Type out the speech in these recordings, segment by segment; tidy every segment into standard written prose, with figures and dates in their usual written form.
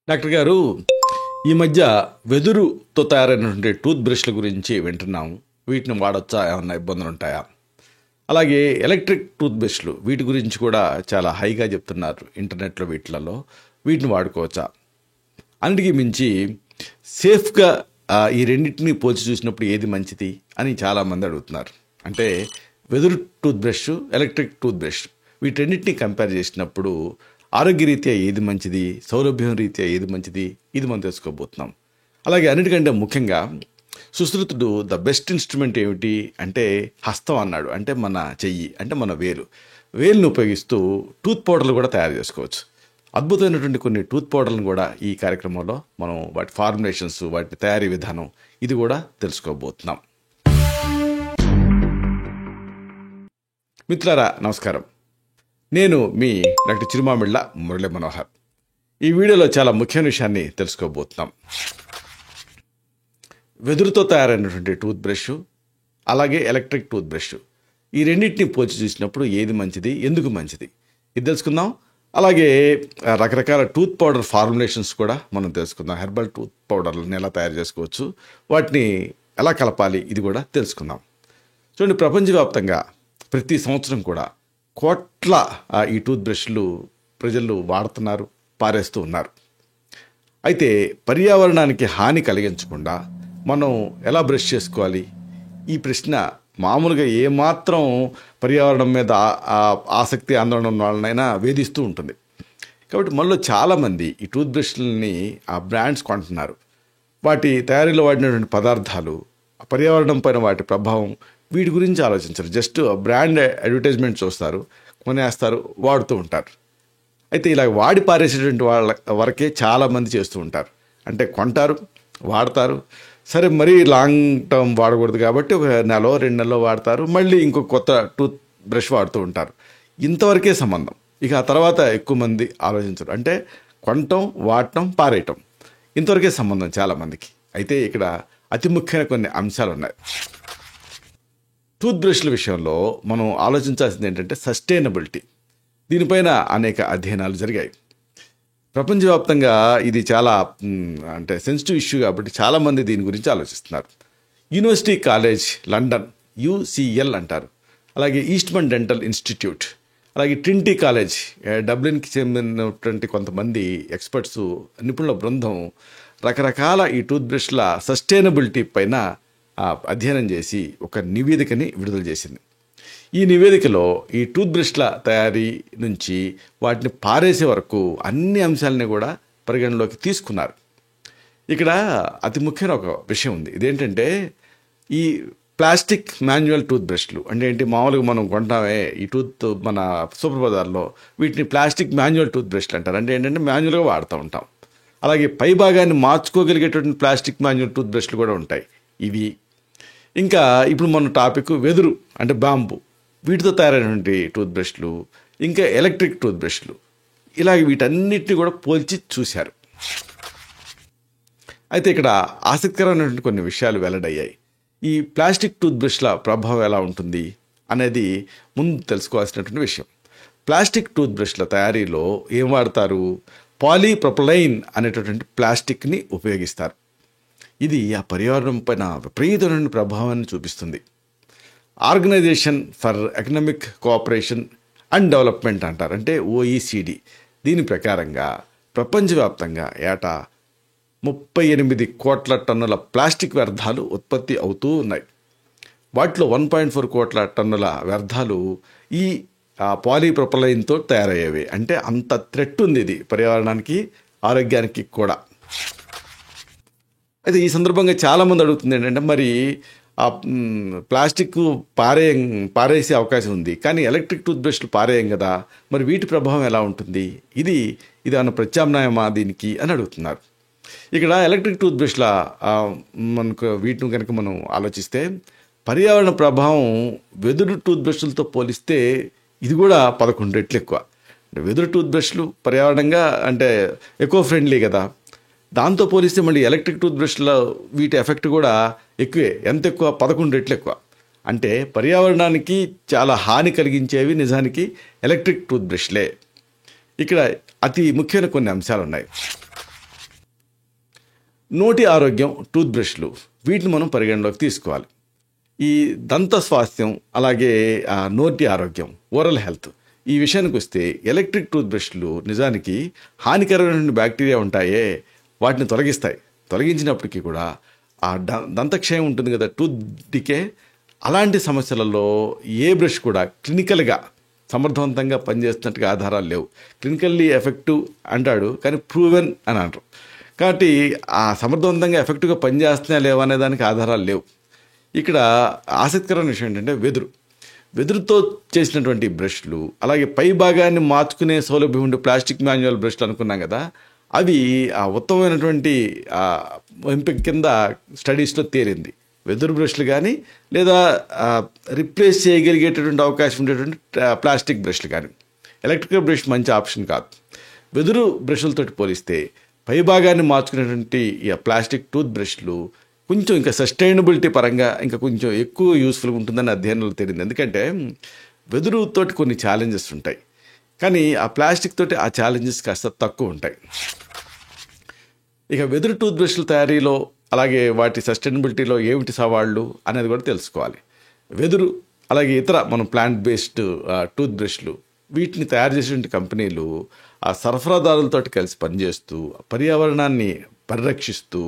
Doctor గారు, ఈ మధ్య వెదురుతో తయారైనటువంటి టూత్ బ్రష్ల గురించి వింటున్నాం. వీటిని వాడొచ్చా? ఏమన్నా ఇబ్బందులు ఉంటాయా? అలాగే ఎలక్ట్రిక్ టూత్ బ్రష్లు వీటి గురించి కూడా చాలా హైగా చెప్తున్నారు ఇంటర్నెట్లో. వీటిలలో వీటిని వాడుకోవచ్చా? అన్నిటికీ మించి సేఫ్గా ఈ రెండింటిని పోల్చి చూసినప్పుడు ఏది మంచిది అని చాలామంది అడుగుతున్నారు. అంటే వెదురు tooth brush, electric tooth brush వీటన్నిటిని కంపేర్ చేసినప్పుడు ఆరోగ్యరీత్యా ఏది మంచిది, సౌలభ్యం రీత్యా ఏది మంచిది, ఇది మనం తెలుసుకోబోతున్నాం. అలాగే అన్నిటికంటే ముఖ్యంగా సుశ్రుతుడు ద బెస్ట్ ఇన్స్ట్రుమెంట్ ఏమిటి అంటే హస్తం అన్నాడు. అంటే మన చెయ్యి, అంటే మన వేలును ఉపయోగిస్తూ టూత్ పౌడర్లు కూడా తయారు చేసుకోవచ్చు. అద్భుతమైనటువంటి కొన్ని టూత్ పౌడర్లను కూడా ఈ కార్యక్రమంలో మనం వాటి ఫార్ములేషన్స్, వాటి తయారీ విధానం ఇది కూడా తెలుసుకోబోతున్నాం. మిత్రులారా నమస్కారం. నేను మీ డాక్టర్ చిరుమామిళ్ళ మురళీ మనోహర్. ఈ వీడియోలో చాలా ముఖ్యమైన విషయాన్ని తెలుసుకోబోతున్నాం. వెదురుతో తయారైనటువంటి టూత్ బ్రష్, అలాగే ఎలక్ట్రిక్ టూత్ బ్రష్ ఈ రెండింటిని పోల్చి చూసినప్పుడు ఏది మంచిది, ఎందుకు మంచిది, ఇది తెలుసుకుందాం. అలాగే రకరకాల టూత్ పౌడర్ ఫార్ములేషన్స్ కూడా మనం తెలుసుకుందాం. హెర్బల్ టూత్ పౌడర్లను ఎలా తయారు చేసుకోవచ్చు, వాటిని ఎలా కలపాలి, ఇది కూడా తెలుసుకుందాం. చూడండి, ప్రపంచవ్యాప్తంగా ప్రతి సంవత్సరం కూడా కోట్ల ఈ టూత్ బ్రష్లు ప్రజలు వాడుతున్నారు, పారేస్తూ ఉన్నారు. అయితే పర్యావరణానికి హాని కలిగించకుండా మనం ఎలా బ్రష్ చేసుకోవాలి? ఈ ప్రశ్న మామూలుగా ఏమాత్రం పర్యావరణం మీద ఆసక్తి, ఆందోళన ఉన్న వాళ్ళనైనా వేధిస్తూ ఉంటుంది. కాబట్టి మనలో చాలామంది ఈ టూత్ బ్రష్లని ఆ బ్రాండ్స్ కొంటున్నారు. వాటి తయారీలో వాడినటువంటి పదార్థాలు, పర్యావరణం పైన వాటి ప్రభావం, వీటి గురించి ఆలోచించరు. జస్ట్ బ్రాండ్ అడ్వర్టైజ్మెంట్ చూస్తారు, కొనేస్తారు, వాడుతూ ఉంటారు. అయితే ఇలా వాడి పారేసేటువంటి వాళ్ళ వరకే చాలామంది చేస్తూ ఉంటారు. అంటే కొంటారు, వాడతారు, సరే మరీ లాంగ్ టర్మ్ వాడకూడదు కాబట్టి ఒక నెల 2 నెలలు వాడతారు, మళ్ళీ ఇంకో కొత్త టూత్ బ్రష్ వాడుతూ ఉంటారు. ఇంతవరకే సంబంధం. ఇక ఆ తర్వాత ఎక్కువ మంది ఆలోచించరు. అంటే కొనటం, వాడటం, పారేయటం, ఇంతవరకే సంబంధం చాలామందికి. అయితే ఇక్కడ అతి ముఖ్యమైన కొన్ని అంశాలు ఉన్నాయి. టూత్ బ్రష్ల విషయంలో మనం ఆలోచించాల్సింది ఏంటంటే సస్టైనబిలిటీ. దీనిపైన అనేక అధ్యయనాలు జరిగాయి. ప్రపంచవ్యాప్తంగా ఇది చాలా అంటే సెన్సిటివ్ ఇష్యూ కాబట్టి చాలామంది దీని గురించి ఆలోచిస్తున్నారు. యూనివర్సిటీ కాలేజ్ లండన్, యూసిఎల్ అంటారు, అలాగే ఈస్ట్మన్ డెంటల్ ఇన్స్టిట్యూట్, అలాగే ట్రినిటీ కాలేజ్ డబ్లిన్కి చెందినటువంటి కొంతమంది ఎక్స్పర్ట్స్, నిపుణుల బృందం రకరకాల ఈ టూత్ బ్రష్ల సస్టైనబిలిటీ పైన అధ్యయనం చేసి ఒక నివేదికని విడుదల చేసింది. ఈ నివేదికలో ఈ టూత్ బ్రష్ల తయారీ నుంచి వాటిని పారేసే వరకు అన్ని అంశాలని కూడా పరిగణలోకి తీసుకున్నారు. ఇక్కడ అతి ముఖ్యమైన ఒక విషయం ఉంది. ఇదేంటంటే ఈ ప్లాస్టిక్ మాన్యువల్ టూత్ బ్రష్లు అంటే ఏంటి, మామూలుగా మనం కొంటామే ఈ టూత్ మన సూపర్ బజార్లో, వీటిని ప్లాస్టిక్ మాన్యువల్ టూత్ బ్రష్లు అంటారు. అంటే ఏంటంటే మాన్యువల్గా వాడుతూ ఉంటాం. అలాగే పై భాగాన్ని మార్చుకోగలిగేటువంటి ప్లాస్టిక్ మాన్యువల్ టూత్ బ్రష్లు కూడా ఉంటాయి ఇవి. ఇంకా ఇప్పుడు మన టాపిక్ వెదురు అంటే బాంబు, వీటితో తయారైనటువంటి టూత్ బ్రష్లు, ఇంకా ఎలక్ట్రిక్ టూత్ బ్రష్లు, ఇలాగ వీటన్నిటిని కూడా పోల్చి చూశారు. అయితే ఇక్కడ ఆసక్తికరమైనటువంటి కొన్ని విషయాలు వెల్లడయ్యాయి. ఈ ప్లాస్టిక్ టూత్ బ్రష్ల ప్రభావం ఎలా ఉంటుంది అనేది ముందు తెలుసుకోవాల్సినటువంటి విషయం. ప్లాస్టిక్ టూత్ బ్రష్ల తయారీలో ఏం వాడతారు? పాలీప్రొపలైన్ అనేటటువంటి ప్లాస్టిక్ని ఉపయోగిస్తారు. ఇది ఆ పర్యావరణం పైన విపరీతమైన ప్రభావాన్ని చూపిస్తుంది. Organization for economic cooperation and development అంటారు, అంటే OECD. దీని ప్రకారంగా ప్రపంచవ్యాప్తంగా ఏటా 38 కోట్ల టన్నుల ప్లాస్టిక్ వ్యర్థాలు ఉత్పత్తి అవుతూ ఉన్నాయి. వాటిలో 1.4 కోట్ల టన్నుల వ్యర్థాలు ఈ పాలీప్రొపలైన్తో తయారయ్యేవి. అంటే అంత థ్రెట్ ఉంది ఇది పర్యావరణానికి, ఆరోగ్యానికి కూడా. అయితే ఈ సందర్భంగా చాలామంది అడుగుతుంది ఏంటంటే, మరి ఆ ప్లాస్టిక్ పారేసే అవకాశం ఉంది, కానీ ఎలక్ట్రిక్ టూత్ బ్రష్లు పారేయం కదా, మరి వీటి ప్రభావం ఎలా ఉంటుంది, ఇది ఏమైనా ప్రత్యామ్నాయమా దీనికి అని అడుగుతున్నారు. ఇక్కడ ఎలక్ట్రిక్ టూత్ బ్రష్ల మనకు వీటిని కనుక మనం ఆలోచిస్తే పర్యావరణ ప్రభావం వెదురు టూత్ బ్రష్లతో పోలిస్తే ఇది కూడా 11 రెట్లు ఎక్కువ. వెదురు టూత్ బ్రష్లు పర్యావరణంగా అంటే ఎకో ఫ్రెండ్లీ కదా, దాంతో పోలిస్తే మళ్ళీ ఎలక్ట్రిక్ టూత్ బ్రష్లో వీటి ఎఫెక్ట్ కూడా ఎక్కువే. ఎంత ఎక్కువ? 11 రెట్లు ఎక్కువ. అంటే పర్యావరణానికి చాలా హాని కలిగించేవి నిజానికి ఎలక్ట్రిక్ టూత్ బ్రష్లే. ఇక్కడ అతి ముఖ్యమైన కొన్ని అంశాలు ఉన్నాయి. నోటి ఆరోగ్యం, టూత్ బ్రష్లు, వీటిని మనం పరిగణలోకి తీసుకోవాలి. ఈ దంత స్వాస్థ్యం, అలాగే నోటి ఆరోగ్యం, ఓరల్ హెల్త్, ఈ విషయానికి వస్తే ఎలక్ట్రిక్ టూత్ బ్రష్లు నిజానికి హానికరమైన బ్యాక్టీరియా ఉంటాయే వాటిని తొలగిస్తాయి. తొలగించినప్పటికీ కూడా ఆ దంతక్షయం ఉంటుంది కదా, టూత్ డికే, అలాంటి సమస్యలలో ఏ బ్రష్ కూడా క్లినికల్గా సమర్థవంతంగా పనిచేస్తున్నట్టుగా ఆధారాలు లేవు. క్లినికల్లీ ఎఫెక్టివ్ అంటాడు, కానీ ప్రూవెన్ అని అంటారు. కాబట్టి ఆ సమర్థవంతంగా ఎఫెక్టివ్గా పనిచేస్తున్నా లేవా అనే దానికి ఆధారాలు లేవు. ఇక్కడ ఆసక్తికరమైన విషయం ఏంటంటే వెదురుతో చేసినటువంటి బ్రష్లు, అలాగే పై భాగాన్ని మార్చుకునే సౌలభ్యం ఉండే ప్లాస్టిక్ మాన్యువల్ బ్రష్లు అనుకున్నాం కదా, అవి ఆ ఉత్తమమైనటువంటి ఎంపిక కింద స్టడీస్లో తేలింది. వెదురు బ్రష్లు కానీ లేదా రిప్లేస్ చేయగలిగేటటువంటి అవకాశం ఉండేటువంటి ప్లాస్టిక్ బ్రష్లు కానీ. ఎలక్ట్రికల్ బ్రష్ మంచి ఆప్షన్ కాదు. వెదురు బ్రష్లతో పోలిస్తే పై భాగాన్ని మార్చుకునేటువంటి ఈ ప్లాస్టిక్ టూత్ బ్రష్లు కొంచెం ఇంకా సస్టైనబిలిటీ పరంగా ఇంకా కొంచెం ఎక్కువ యూస్ఫుల్గా ఉంటుందని అధ్యయనాలు తేలింది. ఎందుకంటే వెదురుతోటి కొన్ని ఛాలెంజెస్ ఉంటాయి, కానీ ఆ ప్లాస్టిక్ తోటి ఆ ఛాలెంజెస్ కాస్త తక్కువ ఉంటాయి. ఇక వెదురు టూత్ బ్రష్ల తయారీలో, అలాగే వాటి సస్టైనబిలిటీలో ఏమిటి సవాళ్ళు అనేది కూడా తెలుసుకోవాలి. వెదురు అలాగే ఇతర మనం ప్లాంట్ బేస్డ్ టూత్ బ్రష్లు, వీటిని తయారు చేసేటువంటి కంపెనీలు ఆ సరఫరాదారులతో కలిసి పనిచేస్తూ పర్యావరణాన్ని పరిరక్షిస్తూ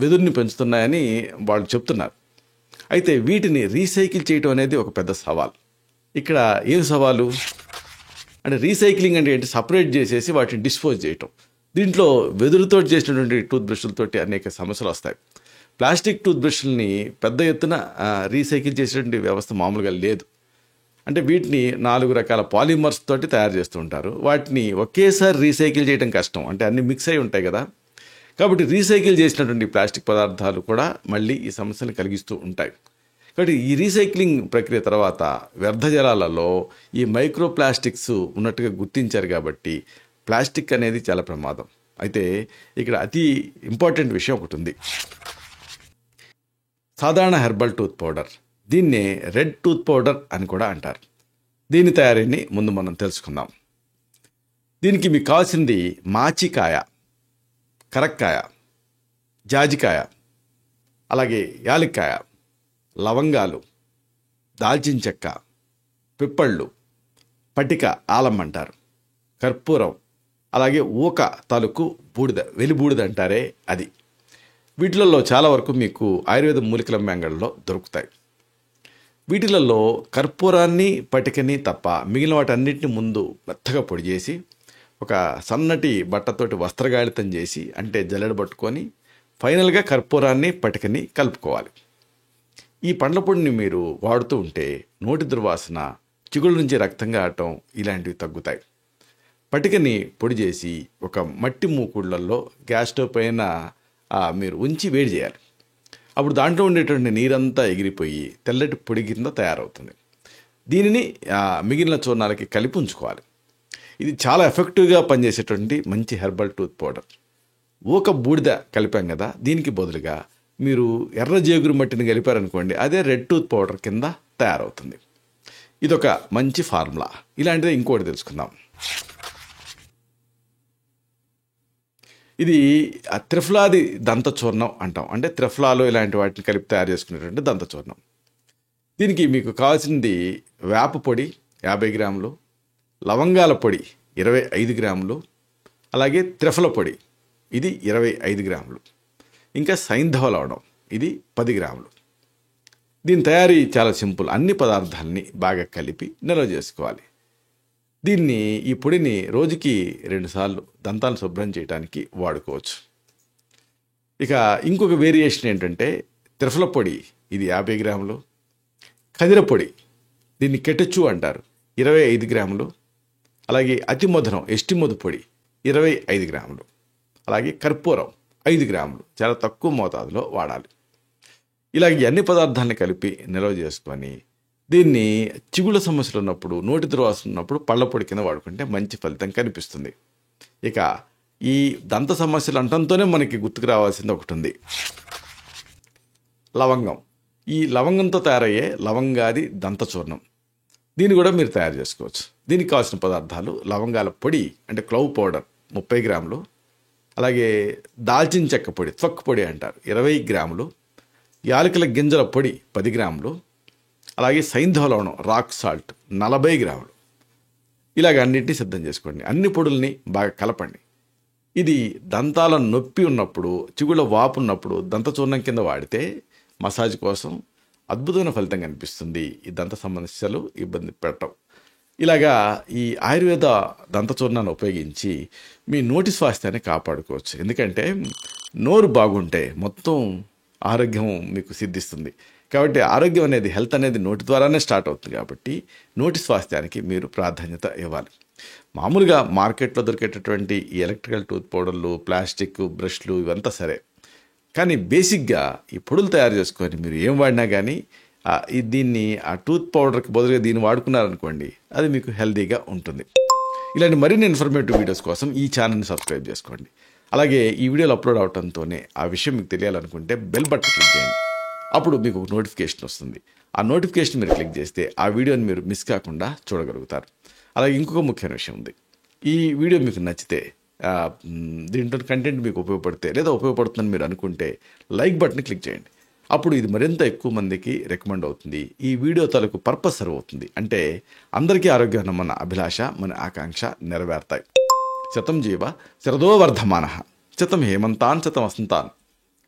వెదురుని పెంచుతున్నాయని వాళ్ళు చెప్తున్నారు. అయితే వీటిని రీసైకిల్ చేయడం అనేది ఒక పెద్ద సవాల్. ఇక్కడ ఏం సవాలు అంటే, రీసైక్లింగ్ అంటే ఏంటి, సపరేట్ చేసేసి వాటిని డిస్పోజ్ చేయటం. దీంట్లో వెదురుతో చేసినటువంటి టూత్ బ్రష్లతోటి అనేక సమస్యలు వస్తాయి. ప్లాస్టిక్ టూత్ బ్రష్లని పెద్ద ఎత్తున రీసైకిల్ చేసేటువంటి వ్యవస్థ మామూలుగా లేదు. అంటే వీటిని 4 రకాల పాలిమర్స్ తోటి తయారు చేస్తూ ఉంటారు. వాటిని ఒకేసారి రీసైకిల్ చేయడం కష్టం, అంటే అన్ని మిక్స్ అయి ఉంటాయి కదా. కాబట్టి రీసైకిల్ చేసినటువంటి ప్లాస్టిక్ పదార్థాలు కూడా మళ్ళీ ఈ సమస్యను కలిగిస్తూ ఉంటాయి. కాబట్టి ఈ రీసైక్లింగ్ ప్రక్రియ తర్వాత వ్యర్థ జలాలలో ఈ మైక్రో ప్లాస్టిక్స్ ఉన్నట్టుగా గుర్తించారు. కాబట్టి ప్లాస్టిక్ అనేది చాలా ప్రమాదం. అయితే ఇక్కడ అతి ఇంపార్టెంట్ విషయం ఒకటి ఉంది. సాధారణ హెర్బల్ టూత్ పౌడర్, దీన్నే రెడ్ టూత్ పౌడర్ అని కూడా అంటారు. దీని తయారీని ముందు మనం తెలుసుకుందాం. దీనికి మీకు కావాల్సింది మాచికాయ, కరక్కాయ, జాజికాయ, అలాగే యాలక్కాయ, లవంగాలు, దాల్చిన చెక్క, పిప్పళ్ళు, పటిక, ఆలం అంటారు, కర్పూరం, అలాగే ఊక తాలూకు బూడిద, వెలిబూడిద అంటారే అది. వీటిలలో చాలా వరకు మీకు ఆయుర్వేద మూలికల అంగళ్ళలో దొరుకుతాయి. వీటిలలో కర్పూరాన్ని, పటికని తప్ప మిగిలిన వాటన్నిటిని ముందు మెత్తగా పొడి చేసి ఒక సన్నటి బట్టతోటి వస్త్రగాళితం చేసి, అంటే జల్లెడ పట్టుకొని ఫైనల్గా కర్పూరాన్ని, పటికని కలుపుకోవాలి. ఈ పండ్ల పొడిని మీరు వాడుతూ ఉంటే నోటి దుర్వాసన, చిగుళ్ళ నుంచి రక్తం కారటం ఇలాంటివి తగ్గుతాయి. పటికని పొడి చేసి ఒక మట్టి మూకుళ్ళల్లో గ్యాస్ స్టవ్ పైన మీరు ఉంచి వేడి చేయాలి. అప్పుడు దాంట్లో ఉండేటువంటి నీరంతా ఎగిరిపోయి తెల్లటి పొడి కింద తయారవుతుంది. దీనిని మిగిలిన చూర్ణాలకి కలిపి ఉంచుకోవాలి. ఇది చాలా ఎఫెక్టివ్గా పనిచేసేటువంటి మంచి హెర్బల్ టూత్ పౌడర్. ఊక బూడిద కలిపాం కదా, దీనికి బదులుగా మీరు ఎర్ర జేగురు మట్టిని కలిపారనుకోండి, అదే రెడ్ టూత్ పౌడర్ కింద తయారవుతుంది. ఇదొక మంచి ఫార్ములా. ఇలాంటిదే ఇంకోటి తెలుసుకుందాం. ఇది త్రిఫలాది దంత చూర్ణం అంటాం. అంటే త్రిఫలాలు ఇలాంటి వాటిని కలిపి తయారు చేసుకునేటువంటి దంత చూర్ణం. దీనికి మీకు కావాల్సింది వేప పొడి 50 గ్రాములు, లవంగాల పొడి 25 గ్రాములు, అలాగే త్రిఫల పొడి ఇది 25 గ్రాములు, ఇంకా సైంధవ లవణం ఇది 10 గ్రాములు. దీని తయారీ చాలా సింపుల్. అన్ని పదార్థాలని బాగా కలిపి నిల్వ చేసుకోవాలి. ఈ పొడిని రోజుకి 2 సార్లు దంతాలను శుభ్రం చేయడానికి వాడుకోవచ్చు. ఇక ఇంకొక వేరియేషన్ ఏంటంటే, త్రిఫల పొడి ఇది 50 గ్రాములు, ఖదిర పొడి దీన్ని కెటచు అంటారు 25 గ్రాములు, అలాగే అతి మధురం ఎస్టిమధు పొడి 25 గ్రాములు, అలాగే కర్పూరం 5 గ్రాములు చాలా తక్కువ మోతాదులో వాడాలి. ఇలాగ అన్ని పదార్థాలను కలిపి నిల్వ చేసుకొని దీన్ని చిగుళ్ళ సమస్యలు ఉన్నప్పుడు, నోటి దుర్వాసన ఉన్నప్పుడు పళ్ళ పొడి కింద వాడుకుంటే మంచి ఫలితం కనిపిస్తుంది. ఇక ఈ దంత సమస్యలు అంటంతోనే మనకి గుర్తుకు రావాల్సింది ఒకటి ఉంది, లవంగం. ఈ లవంగంతో తయారయ్యే లవంగాది దంత చూర్ణం, దీన్ని కూడా మీరు తయారు చేసుకోవచ్చు. దీనికి కావాల్సిన పదార్థాలు లవంగాల పొడి అంటే క్లవ్ పౌడర్ 30 గ్రాములు, అలాగే దాల్చిన చెక్క పొడి, త్వక్ పొడి అంటారు, 20 గ్రాములు, యాలకుల గింజల పొడి 10 గ్రాములు, అలాగే సైంధవ లవణం రాక్ సాల్ట్ 40 గ్రాములు. ఇలాగ అన్నింటినీ సిద్ధం చేసుకోండి. అన్ని పొడుల్ని బాగా కలపండి. ఇది దంతాల నొప్పి ఉన్నప్పుడు, చిగుళ్ళ వాపు ఉన్నప్పుడు దంతచూర్ణం కింద వాడితే మసాజ్ కోసం అద్భుతమైన ఫలితం కనిపిస్తుంది. ఈ దంత సమస్యలు ఇబ్బంది పెట్టవు. ఇలాగా ఈ ఆయుర్వేద దంతచూర్ణాన్ని ఉపయోగించి మీ నోటి స్వాస్థ్యాన్ని కాపాడుకోవచ్చు. ఎందుకంటే నోరు బాగుంటే మొత్తం ఆరోగ్యం మీకు సిద్ధిస్తుంది. కాబట్టి ఆరోగ్యం అనేది, హెల్త్ అనేది నోటి ద్వారానే స్టార్ట్ అవుతుంది. కాబట్టి నోటి స్వాస్థ్యానికి మీరు ప్రాధాన్యత ఇవ్వాలి. మామూలుగా మార్కెట్లో దొరికేటటువంటి ఈ ఎలక్ట్రికల్ టూత్ పౌడర్లు, ప్లాస్టిక్ బ్రష్లు ఇవంతా సరే, కానీ బేసిక్గా ఈ పొడులు తయారు చేసుకొని మీరు ఏం వాడినా కానీ దీన్ని ఆ టూత్ పౌడర్కి బదులుగా దీన్ని వాడుకున్నారనుకోండి, అది మీకు హెల్తీగా ఉంటుంది. ఇలాంటి మరిన్ని ఇన్ఫర్మేటివ్ వీడియోస్ కోసం ఈ ఛానల్ని సబ్స్క్రైబ్ చేసుకోండి. అలాగే ఈ వీడియోలు అప్లోడ్ అవడంతోనే ఆ విషయం మీకు తెలియాలనుకుంటే బెల్ బటన్ క్లిక్ చేయండి. అప్పుడు మీకు ఒక నోటిఫికేషన్ వస్తుంది. ఆ నోటిఫికేషన్ మీరు క్లిక్ చేస్తే ఆ వీడియోని మీరు మిస్ కాకుండా చూడగలుగుతారు. అలాగే ఇంకొక ముఖ్యమైన విషయం ఉంది. ఈ వీడియో మీకు నచ్చితే, దీంట్లో కంటెంట్ మీకు ఉపయోగపడితే లేదా ఉపయోగపడుతుందని మీరు అనుకుంటే లైక్ బటన్ క్లిక్ చేయండి. అప్పుడు ఇది మరింత ఎక్కువ మందికి రికమెండ్ అవుతుంది. ఈ వీడియో తాలూకు పర్పస్ సర్వ్ అవుతుంది. అంటే అందరికీ ఆరోగ్యం మన అభిలాష, మన ఆకాంక్ష నెరవేరుతాయి. శతం జీవ శరదో వర్ధమాన, శతం హేమంతాన్ శతం వసంతాన్.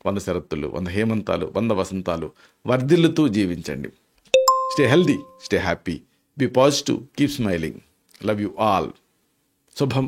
100 శరత్తులు, 100 హేమంతాలు, 100 వసంతాలు వర్ధిల్లుతూ జీవించండి. Stay healthy, stay happy, be positive, keep smiling. Love you all. శుభం.